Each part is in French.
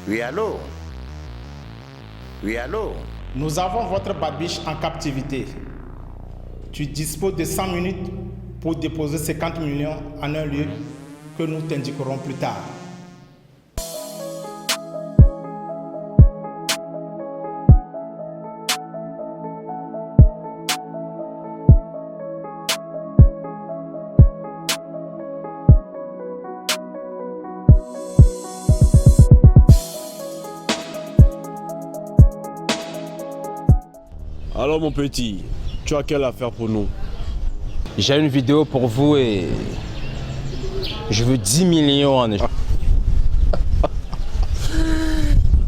Oui, allô? Oui, allô? Nous avons votre babiche en captivité. Tu disposes de 100 minutes pour déposer 50 millions en un lieu que nous t'indiquerons plus tard. Alors mon petit, tu as quelle affaire pour nous? J'ai une vidéo pour vous et je veux 10 millions en échange.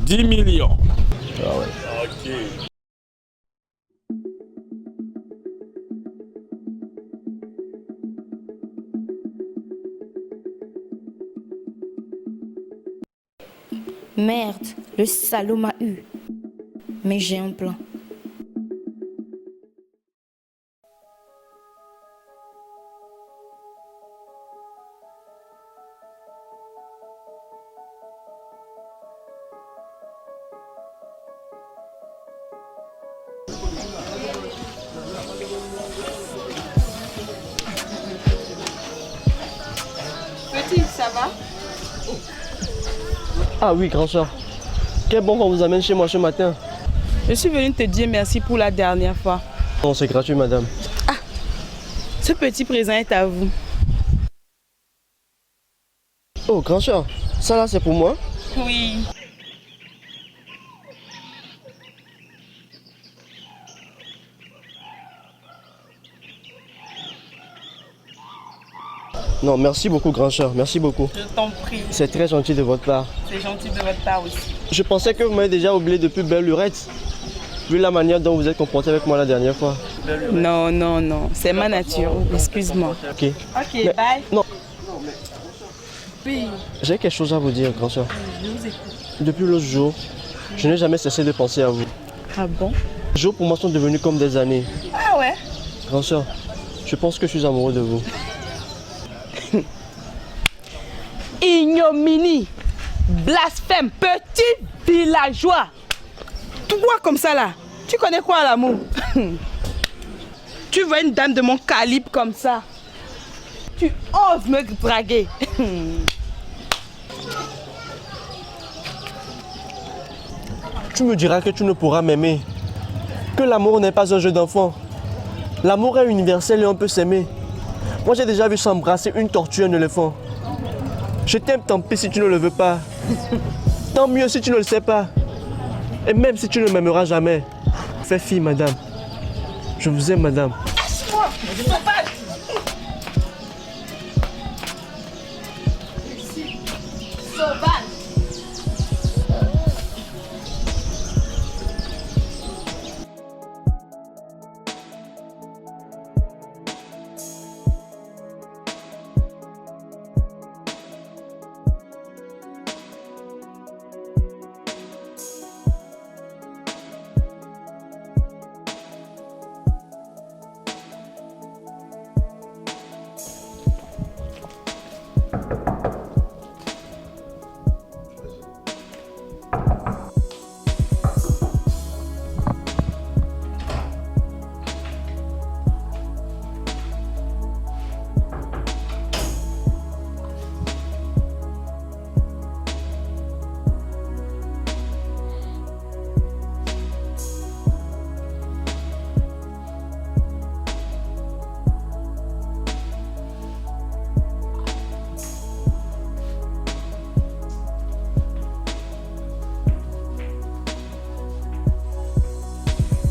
10 millions. Ah ouais. Ok. Merde, le salaud m'a eu. Mais j'ai un plan. Petit, ça va? Ah oui, grand soeur. Quel bon qu'on vous amène chez moi ce matin. Je suis venue te dire merci pour la dernière fois. Non, c'est gratuit, madame. Ce petit présent est à vous. Oh, grand soeur, ça là, c'est pour moi? Oui. Non, merci beaucoup, grand soeur. Merci beaucoup. Je t'en prie. C'est très gentil de votre part. C'est gentil de votre part aussi. Je pensais que vous m'avez déjà oublié depuis belle lurette. Vu la manière dont vous êtes comporté avec moi la dernière fois. Non, non, non. C'est ma nature. Excuse-moi. Ok. Ok, Mais- bye. Non, Oui. j'ai quelque chose à vous dire, grand soeur. Je vous écoute. Depuis l'autre jour, je n'ai jamais cessé de penser à vous. Ah bon? Les jours pour moi sont devenus comme des années. Ah ouais? Grand soeur, je pense que je suis amoureux de vous. Ignominie, blasphème, petit villageois. Toi comme ça là, tu connais quoi l'amour? Tu vois une dame de mon calibre comme ça, tu oses me draguer. Tu me diras que tu ne pourras m'aimer. Que l'amour n'est pas un jeu d'enfant. L'amour est universel et on peut s'aimer. Moi j'ai déjà vu s'embrasser une tortue et un éléphant. Je t'aime, tant pis si tu ne le veux pas. Tant mieux si tu ne le sais pas. Et même si tu ne m'aimeras jamais. Fais fi, madame. Je vous aime, madame.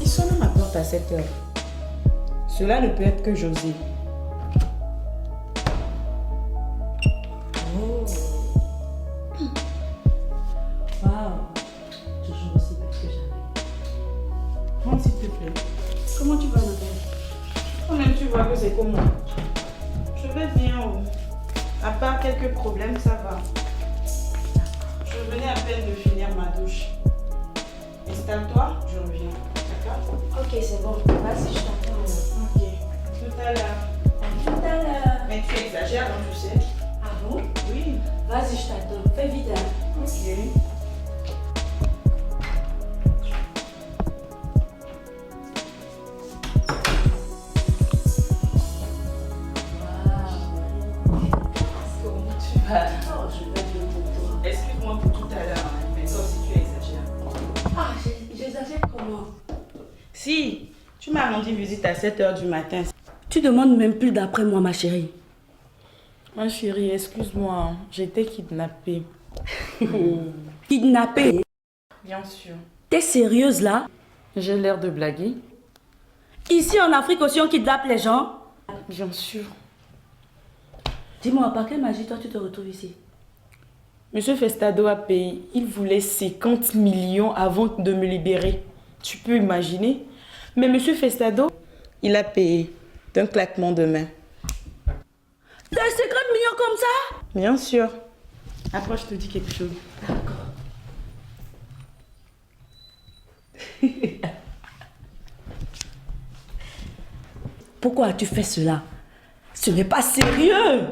Qui sonne à ma porte à cette heure? Cela ne peut être que José. Oh. Waouh. Toujours aussi belle que jamais. Monte s'il te plaît. Comment tu vas, madame? Toi-même, tu vois que c'est comment? Je vais bien. Oh. À part quelques problèmes, ça va. Je venais à peine de finir ma douche. Installe-toi, je reviens. D'accord? Ok, c'est bon. Vas-y, je t'attends. Ok. Tout à l'heure. Tout à l'heure. Mais tu exagères, hein, tu sais. Ah bon? Oui. Vas-y, je t'attends. Fais vite. Hein. Ok. Si, tu m'as rendu visite à 7h du matin. Tu demandes même plus d'après moi, ma chérie. Ma chérie, excuse-moi, j'ai été kidnappée. Kidnappée? Bien sûr. T'es sérieuse là? J'ai l'air de blaguer. Ici en Afrique aussi, on kidnappe les gens? Bien sûr. Dis-moi, par quelle magie toi tu te retrouves ici? Monsieur Festado a payé. Il voulait 50 millions avant de me libérer. Tu peux imaginer? Mais Monsieur Festado, il a payé d'un claquement de main. Des 50 millions comme ça? Bien sûr. Après, je te dis quelque chose. Pourquoi as-tu fait cela? Ce n'est pas sérieux.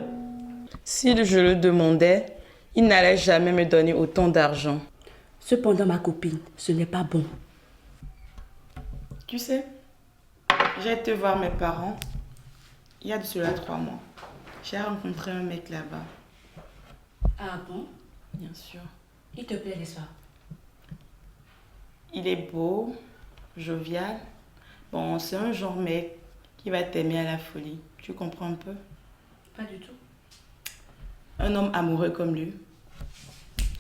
Si je le demandais, il n'allait jamais me donner autant d'argent. Cependant, ma copine, ce n'est pas bon. Tu sais, j'ai été voir mes parents il y a de cela 3 mois. J'ai rencontré un mec là-bas. Ah bon? Bien sûr. Il te plaît, n'est-ce pas? Il est beau, jovial. Bon, c'est un genre mec qui va t'aimer à la folie. Tu comprends un peu? Pas du tout. Un homme amoureux comme lui.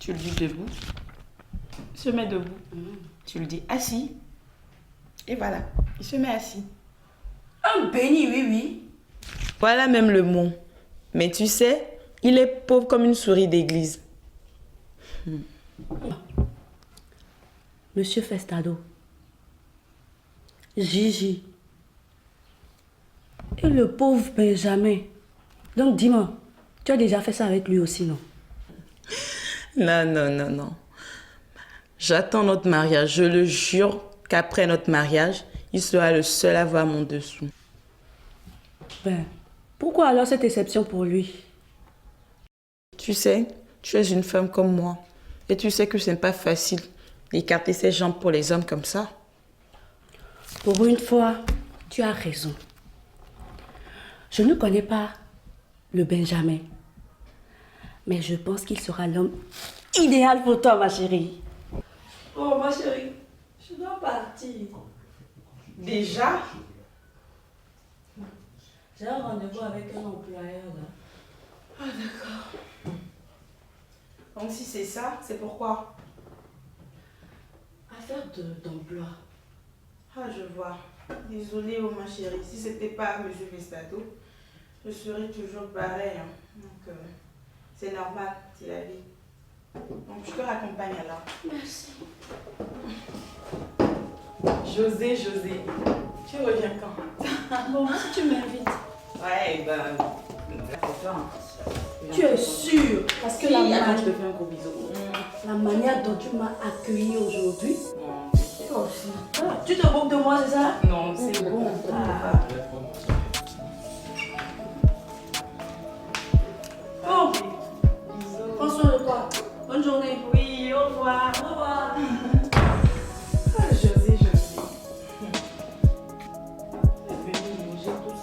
Tu le dis debout. Il se met debout. Tu le dis assis. Et voilà, il se met assis. Un béni, oui, oui. Voilà même le mot. Mais tu sais, il est pauvre comme une souris d'église. Monsieur Festado, Gigi et le pauvre Benjamin. Donc dis-moi, tu as déjà fait ça avec lui aussi, non? Non. J'attends notre mariage. Je le jure qu'après notre mariage, il sera le seul à voir mon dessous. Ben, pourquoi alors cette exception pour lui? Tu sais, tu es une femme comme moi. Et tu sais que ce n'est pas facile d'écarter ses jambes pour les hommes comme ça. Pour une fois, tu as raison. Je ne connais pas le Benjamin. Mais je pense qu'il sera l'homme idéal pour toi, ma chérie. Oh, ma chérie, je dois partir. Déjà? J'ai un rendez-vous avec un employeur là. Ah, d'accord. Donc si c'est ça, c'est pourquoi? Affaire d'emploi. Ah, je vois. Désolée, oh, ma chérie. Si c'était pas M. Vestato, je serais toujours pareil. Hein. Donc, c'est normal, c'est la vie. Donc, je te raccompagne alors. Merci. José, tu reviens quand? Bon, si tu m'invites. Ouais, ben, c'est toi. Hein. Tu es sûre? Parce que Je te fais un gros bisou. la manière dont tu m'as accueilli aujourd'hui. Non, Oh, ah, tu te moques de moi, c'est ça? non, c'est bon. Ah. Bon, prends soin de toi. Bonne journée. Oui, au revoir. Au revoir. Ah, José. Elle est venue manger tout ça.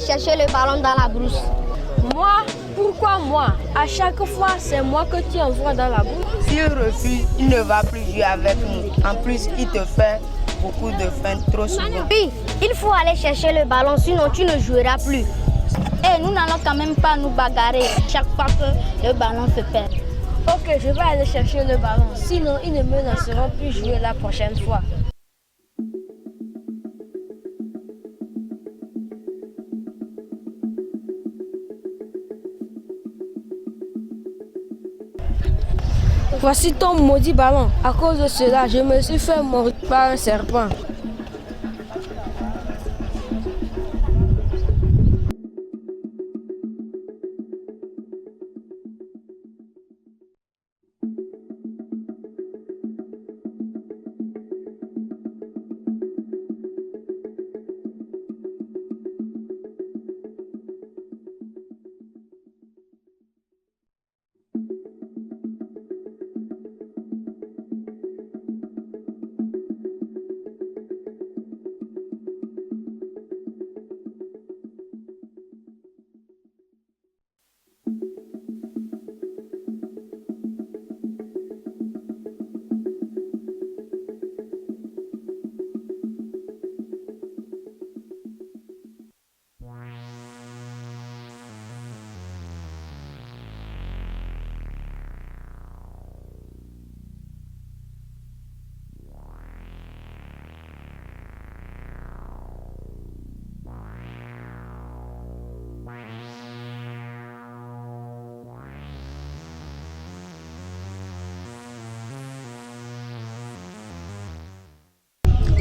Chercher le ballon dans la brousse. Moi? Pourquoi moi? À chaque fois, c'est moi que tu envoies dans la brousse. S'il refuse, il ne va plus jouer avec nous. En plus, il te fait beaucoup de feintes trop souvent. Oui, il faut aller chercher le ballon, sinon tu ne joueras plus. Et nous n'allons quand même pas nous bagarrer chaque fois que le ballon se perd. Ok, je vais aller chercher le ballon. Sinon, ils ne me laisseront plus jouer la prochaine fois. Voici ton maudit ballon. À cause de cela, je me suis fait mordre par un serpent.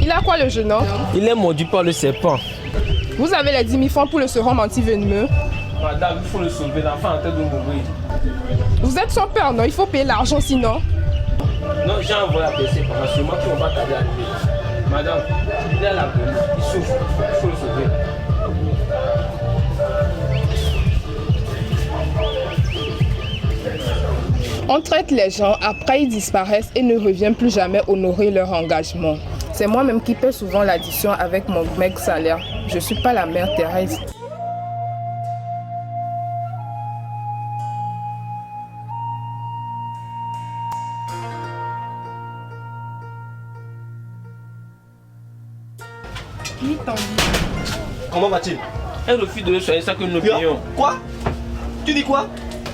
Il a quoi le jeune homme? Il est mordu par le serpent. Vous avez les 10 000 francs pour le serum anti-venimeux? Madame, il faut le sauver, l'enfant est en train de mourir. Vous êtes son père, non? Il faut payer l'argent sinon. Non, j'ai envoyé à PC pendant ce mois qu'on va tarder à arriver. Madame, il est à la bonne, il souffre, il faut le sauver. On traite les gens, après ils disparaissent et ne reviennent plus jamais honorer leur engagement. C'est moi-même qui paie souvent l'addition avec mon maigre salaire. Je ne suis pas la mère Thérèse. Qui t'en dit? Comment va-t-il? Elle refuse de le soigner, ça que nous payons. Quoi? Tu dis quoi?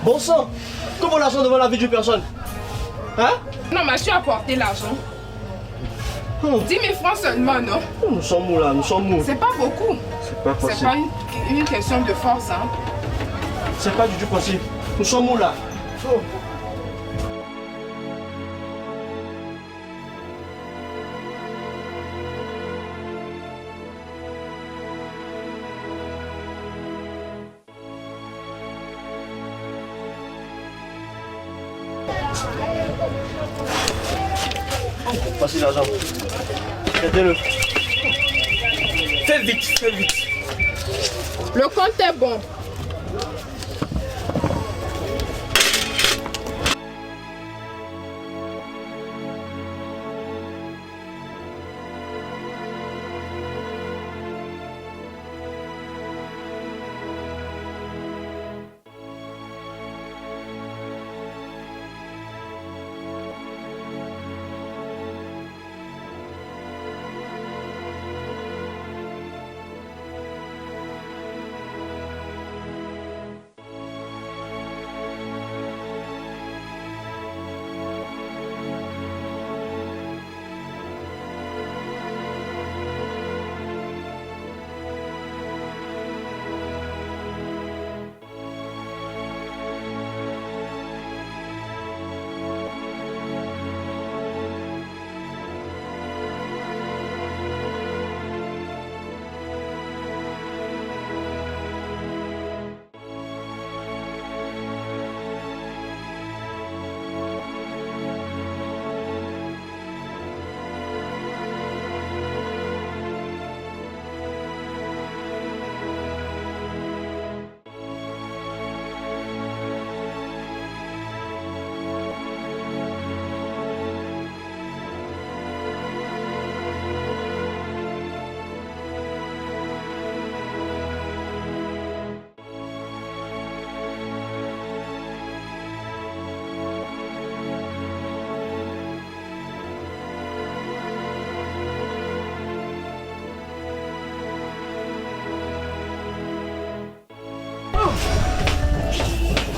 Bon sang! Comment l'argent devant la vie d'une personne? Hein? Non, mais tu as apporté l'argent. 10 000 francs seulement, non? Nous sommes où là? Nous sommes où? C'est pas beaucoup. C'est pas C'est possible. pas une question de force, hein. C'est pas du tout possible. Nous sommes où là? Oh. Voici l'argent. Regardez-le. Fais vite, fais vite. Le compte est bon.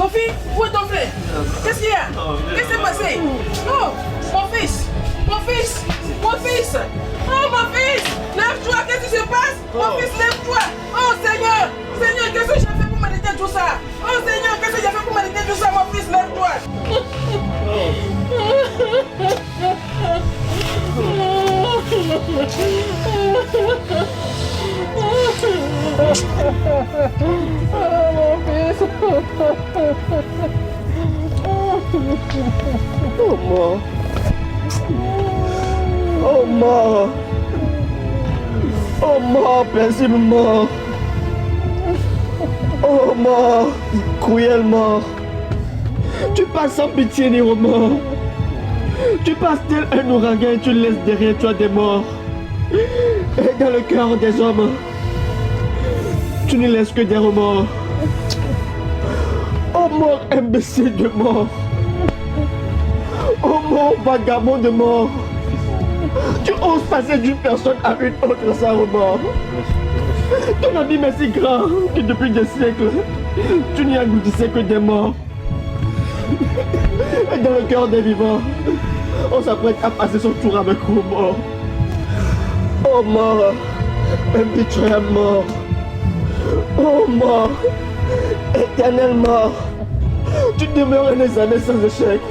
Mon fils, où est ton frère? Qu'est-ce qu'il y a? Qu'est-ce qui s'est passé? Oh, mon fils! Mon fils! Mon fils! Oh, mon fils! Lève-toi, qu'est-ce qui se passe? Mon fils, lève-toi! Oh, Seigneur! Seigneur, qu'est-ce que j'ai fait pour mériter tout ça? Oh, Seigneur, qu'est-ce que j'ai fait pour mériter tout ça? Mon fils, lève-toi! Oh mort. Oh mort. Oh mort, Percy mort. Oh mort, cruel mort. Tu passes sans pitié ni remords. Tu passes tel un ouragan et tu laisses derrière toi des morts. Et dans le cœur des hommes, tu ne laisses que des remords. Oh mort, imbécile de mort. Oh mort, vagabond de mort. Tu oses passer d'une personne à une autre sans remords. Ton abîme est si grand que depuis des siècles, tu n'y engloutissais que des morts. Et dans le cœur des vivants, on s'apprête à passer son tour avec remords. Oh mort, impitoyable mort. Oh mort, éternel mort. Tu demeures des années sans échec.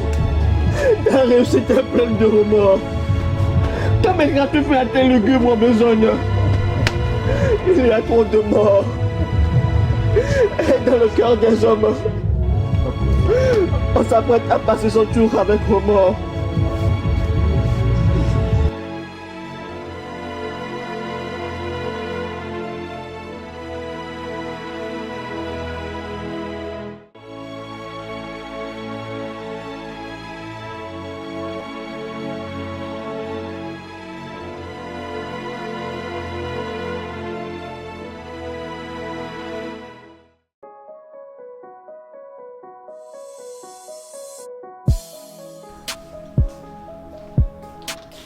Ta réussite est pleine de remords. Comme éclat tu fais à tes lugubre besogne. Il y a trop de morts. Et dans le cœur des hommes, on s'apprête à passer son tour avec remords.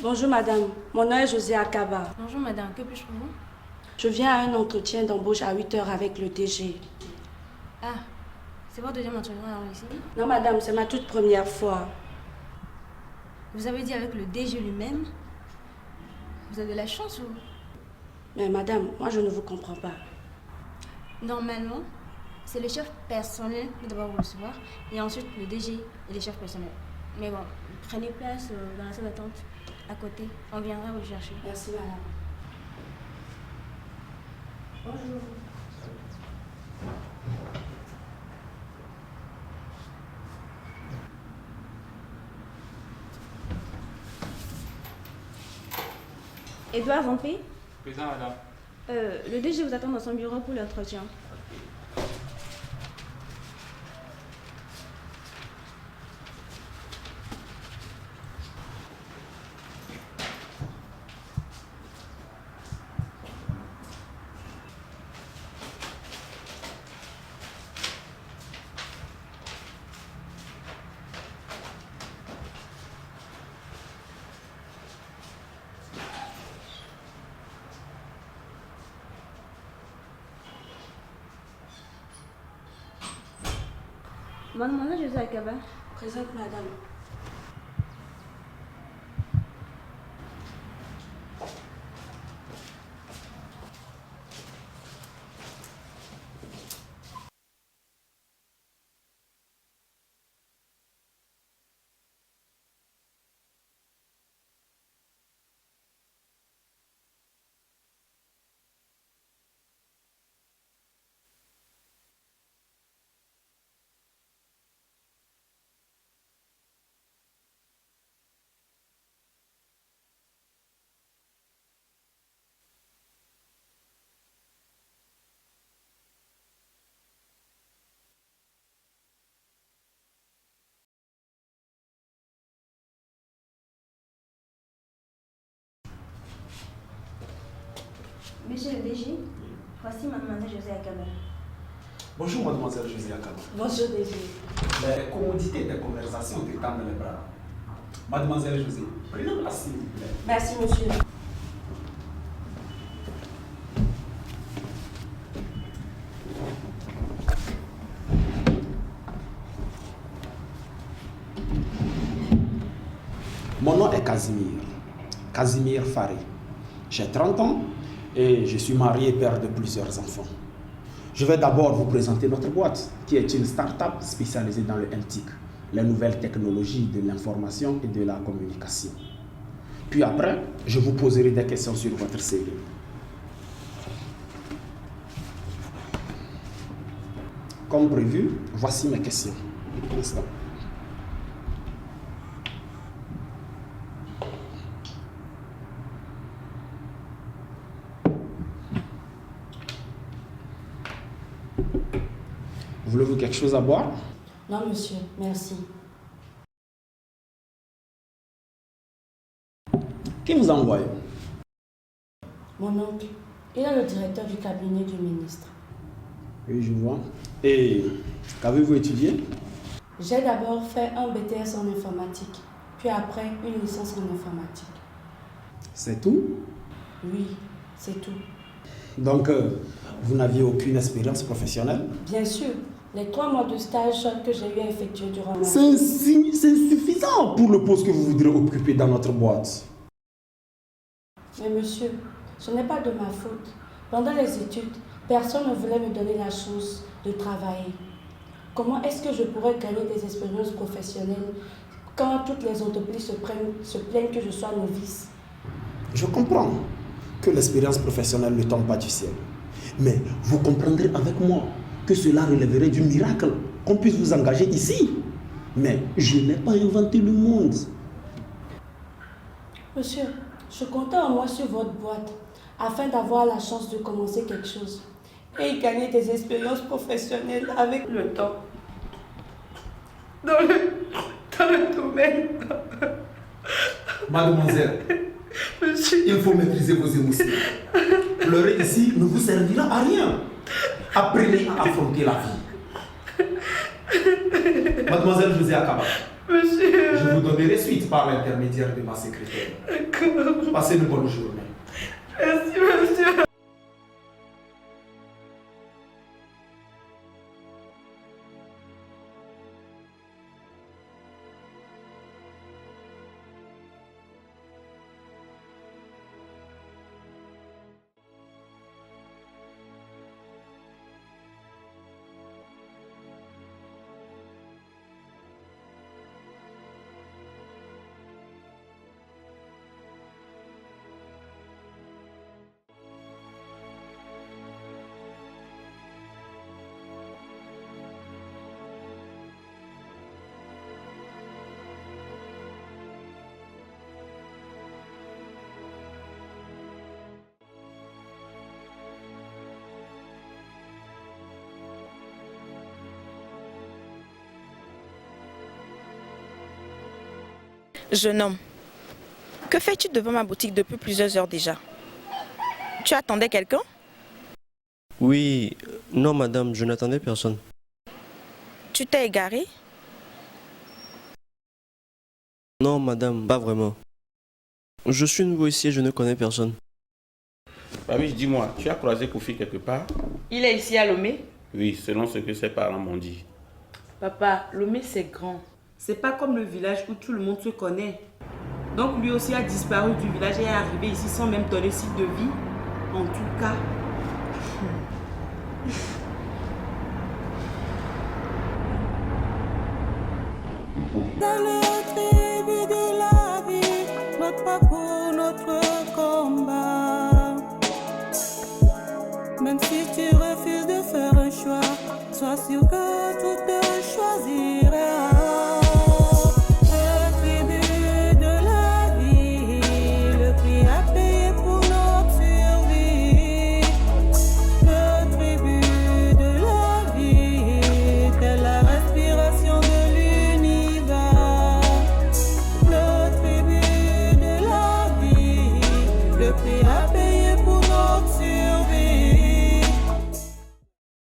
Bonjour madame, mon nom est José Akaba. Bonjour madame, que puis-je pour vous? Je viens à un entretien d'embauche à 8 h avec le DG. Ah, c'est votre deuxième entretien ici? Non madame, c'est ma toute première fois. Vous avez dit avec le DG lui-même? Vous avez de la chance ou? Mais madame, moi je ne vous comprends pas. Normalement, c'est le chef personnel qui doit vous recevoir et ensuite le DG et les chefs personnels. Mais bon, prenez place dans la salle d'attente à côté. On viendra vous chercher. Merci madame. Bonjour. Edouard Vampé? Présent, madame. Le DG vous attend dans son bureau pour l'entretien. Mademoiselle José Akaba. Présente madame. Monsieur le DG, voici mademoiselle José Akaba. Bonjour mademoiselle José Akaba. Bonjour DG. Les commodités des conversations te tendent les bras. Mademoiselle José, prenez place s'il vous plaît. Merci monsieur. Mon nom est Casimir. Casimir Faré. J'ai 30 ans et je suis marié et père de plusieurs enfants. Je vais d'abord vous présenter notre boîte, qui est une start-up spécialisée dans le MTIC, les nouvelles technologies de l'information et de la communication. Puis après, je vous poserai des questions sur votre CV. Comme prévu, voici mes questions. Un instant. Voulez-vous quelque chose à boire? Non, monsieur, merci. Qui vous a envoyé? Mon oncle, il est le directeur du cabinet du ministre. Oui, je vois. Et qu'avez-vous étudié? J'ai d'abord fait un BTS en informatique, puis après une licence en informatique. C'est tout? Oui, c'est tout. Donc, vous n'aviez aucune expérience professionnelle? Bien sûr, les 3 mois de stage que j'ai eu à effectuer durant ma... C'est suffisant pour le poste que vous voudrez occuper dans notre boîte. Mais monsieur, ce n'est pas de ma faute. Pendant les études, personne ne voulait me donner la chance de travailler. Comment est-ce que je pourrais gagner des expériences professionnelles quand toutes les entreprises se plaignent que je sois novice? Je comprends que l'expérience professionnelle ne tombe pas du ciel. Mais vous comprendrez avec moi que cela relèverait du miracle qu'on puisse vous engager ici. Mais je n'ai pas inventé le monde. Monsieur, je comptais en moi sur votre boîte afin d'avoir la chance de commencer quelque chose et gagner des expériences professionnelles avec le temps. Dans le domaine. Mademoiselle, monsieur, il faut maîtriser vos émotions. Pleurer ici ne vous servira à rien. Apprenez à affronter la vie. Mademoiselle José Akaba, monsieur, je vous donnerai suite par l'intermédiaire de ma secrétaire. D'accord. Passez une bonne journée. Merci, monsieur. Jeune homme, que fais-tu devant ma boutique depuis plusieurs heures déjà? Tu attendais quelqu'un? Oui, non madame, je n'attendais personne. Tu t'es égaré? Non madame, pas vraiment. Je suis nouveau ici et je ne connais personne. Babiche, dis-moi, tu as croisé Kofi quelque part? Il est ici à Lomé? Oui, selon ce que ses parents m'ont dit. Papa, Lomé c'est grand. C'est pas comme le village où tout le monde se connaît. Donc lui aussi a disparu du village et est arrivé ici sans même donner signe de vie. En tout cas. Dans le tribu de la vie, notre parcours, notre